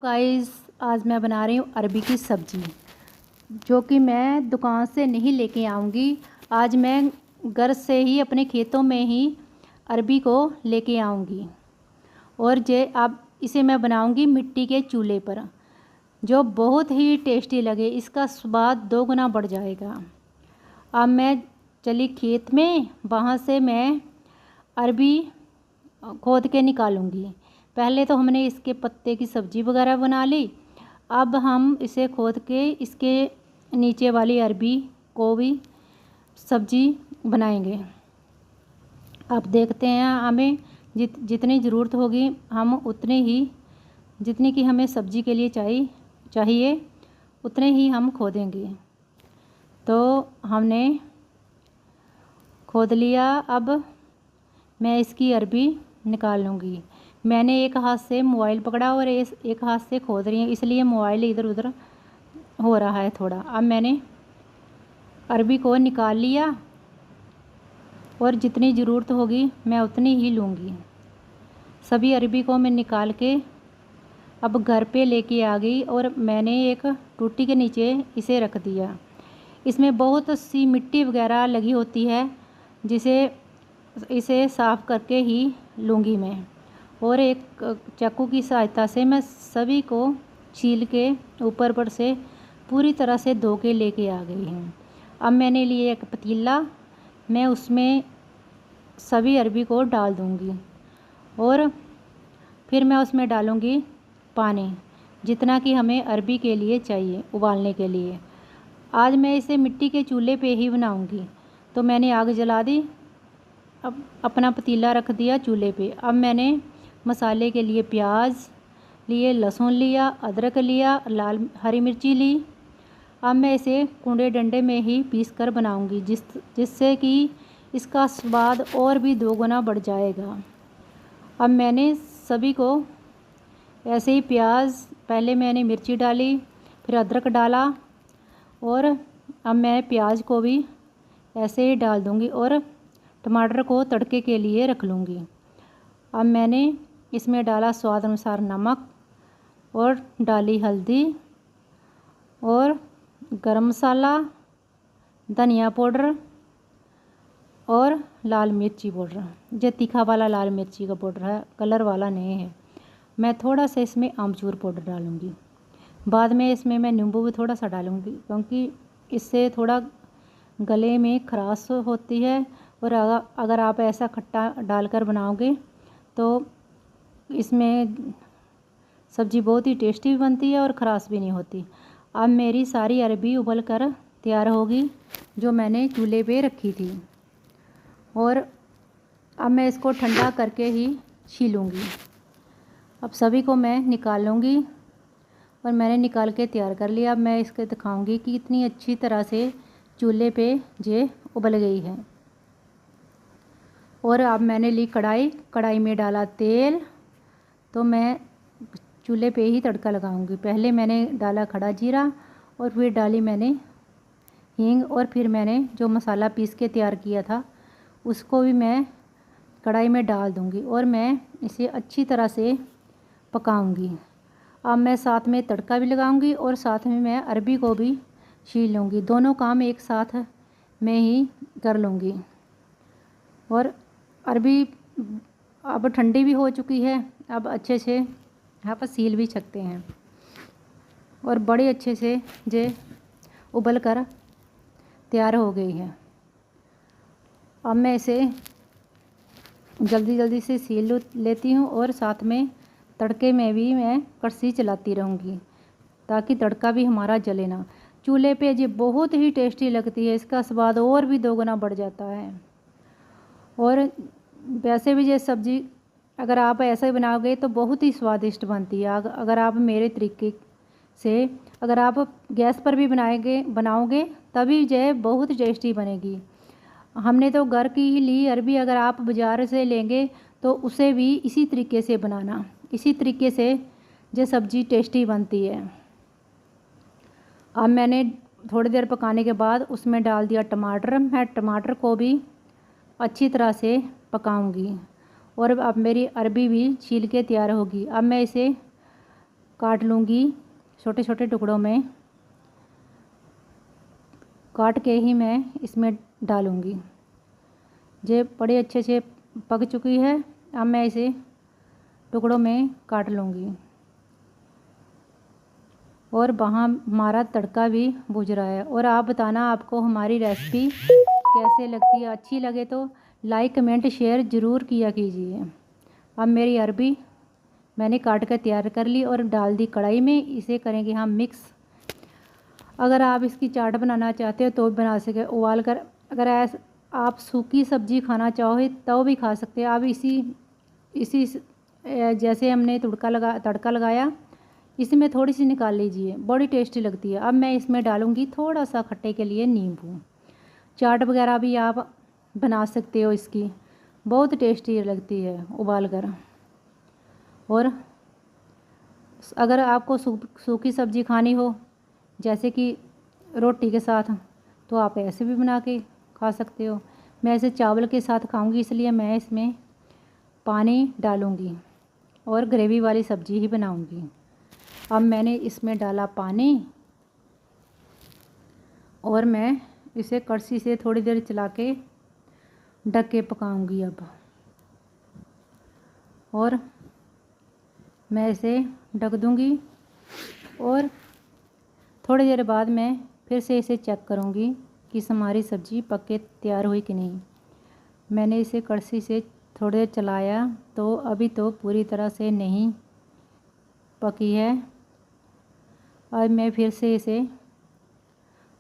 Guys, आज मैं बना रही हूँ अरबी की सब्ज़ी, जो कि मैं दुकान से नहीं लेके आऊँगी। आज मैं घर से ही अपने खेतों में ही अरबी को लेके आऊँगी। और जे अब इसे मैं बनाऊँगी मिट्टी के चूल्हे पर, जो बहुत ही टेस्टी लगे। इसका स्वाद दो गुना बढ़ जाएगा। अब मैं चली खेत में, वहाँ से मैं अरबी खोद के निकालूंगी। पहले तो हमने इसके पत्ते की सब्ज़ी वगैरह बना ली। अब हम इसे खोद के इसके नीचे वाली अरबी को भी सब्ज़ी बनाएंगे। अब देखते हैं, हमें जितनी ज़रूरत होगी हम उतनी ही, जितनी की हमें सब्ज़ी के लिए चाहिए उतने ही हम खोदेंगे। तो हमने खोद लिया। अब मैं इसकी अरबी निकाल लूँगी। मैंने एक हाथ से मोबाइल पकड़ा और एक हाथ से खोद रही हूँ, इसलिए मोबाइल इधर उधर हो रहा है थोड़ा। अब मैंने अरबी को निकाल लिया और जितनी ज़रूरत होगी मैं उतनी ही लूँगी। सभी अरबी को मैं निकाल के अब घर पे लेके आ गई और मैंने एक टूटी के नीचे इसे रख दिया। इसमें बहुत सी मिट्टी वगैरह लगी होती है, इसे साफ़ करके ही लूँगी मैं। और एक चाकू की सहायता से मैं सभी को छील के ऊपर पर से पूरी तरह से धो के लेके आ गई हूँ। अब मैंने लिए एक पतीला, मैं उसमें सभी अरबी को डाल दूँगी और फिर मैं उसमें डालूँगी पानी, जितना कि हमें अरबी के लिए चाहिए उबालने के लिए। आज मैं इसे मिट्टी के चूल्हे पे ही बनाऊँगी। तो मैंने आग जला दी, अब अपना पतीला रख दिया चूल्हे पे। अब मैंने मसाले के लिए प्याज लिए, लहसुन लिया, अदरक लिया, हरी मिर्ची ली। अब मैं इसे कूड़े डंडे में ही पीस कर बनाऊँगी, जिससे कि इसका स्वाद और भी दो गुना बढ़ जाएगा। अब मैंने सभी को ऐसे ही पहले मैंने मिर्ची डाली, फिर अदरक डाला और अब मैं प्याज को भी ऐसे ही डाल दूँगी और टमाटर को तड़के के लिए रख लूँगी। अब मैंने इसमें डाला स्वाद अनुसार नमक और डाली हल्दी और गरम मसाला, धनिया पाउडर और लाल मिर्ची पाउडर। जो तीखा वाला लाल मिर्ची का पाउडर है, कलर वाला नहीं है। मैं थोड़ा सा इसमें आमचूर पाउडर डालूँगी। बाद में इसमें मैं नींबू भी थोड़ा सा डालूँगी, क्योंकि इससे थोड़ा गले में खराश होती है। और अगर आप ऐसा खट्टा डालकर बनाओगे तो इसमें सब्ज़ी बहुत ही टेस्टी भी बनती है और खराश भी नहीं होती। अब मेरी सारी अरबी उबल कर तैयार होगी, जो मैंने चूल्हे पे रखी थी। और अब मैं इसको ठंडा करके ही छीलूँगी। अब सभी को मैं निकाल लूँगी और मैंने निकाल के तैयार कर लिया। अब मैं इसके दिखाऊँगी कि इतनी अच्छी तरह से चूल्हे पे ये उबल गई है। और अब मैंने ली कढ़ाई में डाला तेल। तो मैं चूल्हे पे ही तड़का लगाऊंगी। पहले मैंने डाला खड़ा जीरा और फिर डाली मैंने हींग, और फिर मैंने जो मसाला पीस के तैयार किया था उसको भी मैं कढ़ाई में डाल दूंगी और मैं इसे अच्छी तरह से पकाऊंगी। अब मैं साथ में तड़का भी लगाऊंगी और साथ में मैं अरबी को भी छील लूँगी। दोनों काम एक साथ मैं ही कर लूँगी। और अरबी अब ठंडी भी हो चुकी है, अब अच्छे से यहाँ पर सील भी सकते हैं और बड़े अच्छे से ये उबल कर तैयार हो गई है। अब मैं इसे जल्दी से सील लेती हूँ और साथ में तड़के में भी मैं कड़छी चलाती रहूँगी, ताकि तड़का भी हमारा जले ना। चूल्हे पे ये बहुत ही टेस्टी लगती है, इसका स्वाद और भी दो गुना बढ़ जाता है। और वैसे भी ये सब्ज़ी अगर आप ऐसे बनाओगे तो बहुत ही स्वादिष्ट बनती है। अगर आप मेरे तरीके से अगर आप गैस पर भी बनाओगे तभी ये बहुत टेस्टी बनेगी। हमने तो घर की ही ली अरबी, अगर आप बाज़ार से लेंगे तो उसे भी इसी तरीके से बनाना, इसी तरीके से ये सब्ज़ी टेस्टी बनती है। अब मैंने थोड़ी देर पकाने के बाद उसमें डाल दिया टमाटर। मैं टमाटर को भी अच्छी तरह से पकाऊंगी और अब मेरी अरबी भी छील के तैयार होगी। अब मैं इसे काट लूँगी, छोटे छोटे टुकड़ों में काट के ही मैं इसमें डालूँगी। ये बड़े अच्छे से पक चुकी है। अब मैं इसे टुकड़ों में काट लूँगी और वहाँ हमारा तड़का भी भुज रहा है। और आप बताना आपको हमारी रेसिपी कैसे लगती है। अच्छी लगे तो लाइक कमेंट शेयर ज़रूर किया कीजिए। अब मेरी अरबी मैंने काट कर तैयार कर ली और डाल दी कढ़ाई में। इसे करेंगे हम मिक्स। अगर आप इसकी चाट बनाना चाहते हो तो भी बना सके उबाल कर। अगर आप सूखी सब्ज़ी खाना चाहो तो भी खा सकते हैं। आप इसी जैसे हमने तड़का लगाया इसमें थोड़ी सी निकाल लीजिए, बड़ी टेस्टी लगती है। अब मैं इसमें डालूँगी थोड़ा सा खट्टे के लिए नींबू। चाट वगैरह भी आप बना सकते हो, इसकी बहुत टेस्टी लगती है उबाल कर। और अगर आपको सूखी सब्ज़ी खानी हो जैसे कि रोटी के साथ, तो आप ऐसे भी बना के खा सकते हो। मैं इसे चावल के साथ खाऊंगी, इसलिए मैं इसमें पानी डालूंगी और ग्रेवी वाली सब्ज़ी ही बनाऊंगी। अब मैंने इसमें डाला पानी और मैं इसे कड़छी से थोड़ी देर चला के ढक के पकाऊंगी। अब और मैं इसे ढक दूंगी और थोड़ी देर बाद मैं फिर से इसे चेक करूंगी कि हमारी सब्ज़ी पक के तैयार हुई कि नहीं। मैंने इसे कड़छी से थोड़ी देर चलाया तो अभी तो पूरी तरह से नहीं पकी है। अब मैं फिर से इसे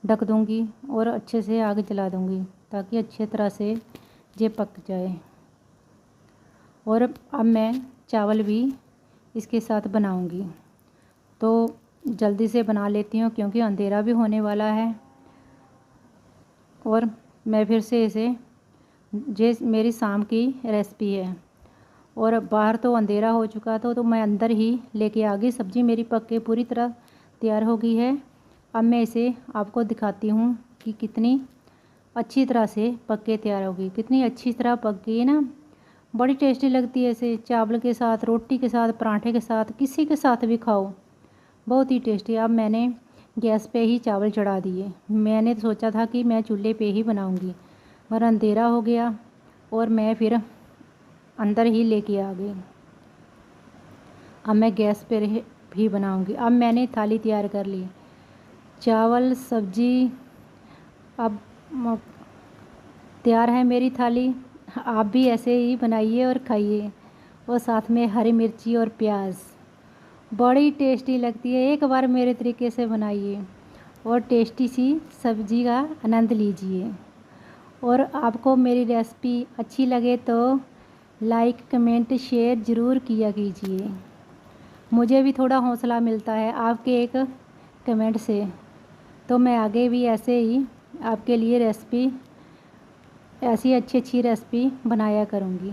ढक दूंगी और अच्छे से आगे चला दूंगी ताकि अच्छे तरह से ये पक जाए। और अब मैं चावल भी इसके साथ बनाऊंगी, तो जल्दी से बना लेती हूँ क्योंकि अंधेरा भी होने वाला है। और मैं फिर से इसे, ये मेरी शाम की रेसिपी है और बाहर तो अंधेरा हो चुका था तो मैं अंदर ही लेके आ गई। सब्ज़ी मेरी पक के पूरी तरह तैयार हो गई है। अब मैं इसे आपको दिखाती हूँ कि कितनी अच्छी तरह से पक के तैयार होगी। कितनी अच्छी तरह पक गई है ना, बड़ी टेस्टी लगती है। इसे चावल के साथ, रोटी के साथ, पराठे के साथ, किसी के साथ भी खाओ, बहुत ही टेस्टी। अब मैंने गैस पे ही चावल चढ़ा दिए। मैंने सोचा था कि मैं चूल्हे पे ही बनाऊंगी, मगर अंधेरा हो गया और मैं फिर अंदर ही लेके आ गई। अब मैं गैस पे भी बनाऊंगी। अब मैंने थाली तैयार कर ली, चावल सब्जी अब तैयार है मेरी थाली। आप भी ऐसे ही बनाइए और खाइए, और साथ में हरी मिर्ची और प्याज, बड़ी टेस्टी लगती है। एक बार मेरे तरीके से बनाइए और टेस्टी सी सब्जी का आनंद लीजिए। और आपको मेरी रेसिपी अच्छी लगे तो लाइक कमेंट शेयर ज़रूर किया कीजिए। मुझे भी थोड़ा हौसला मिलता है आपके एक कमेंट से, तो मैं आगे भी ऐसे ही आपके लिए रेसिपी, ऐसी अच्छी अच्छी रेसिपी बनाया करूँगी।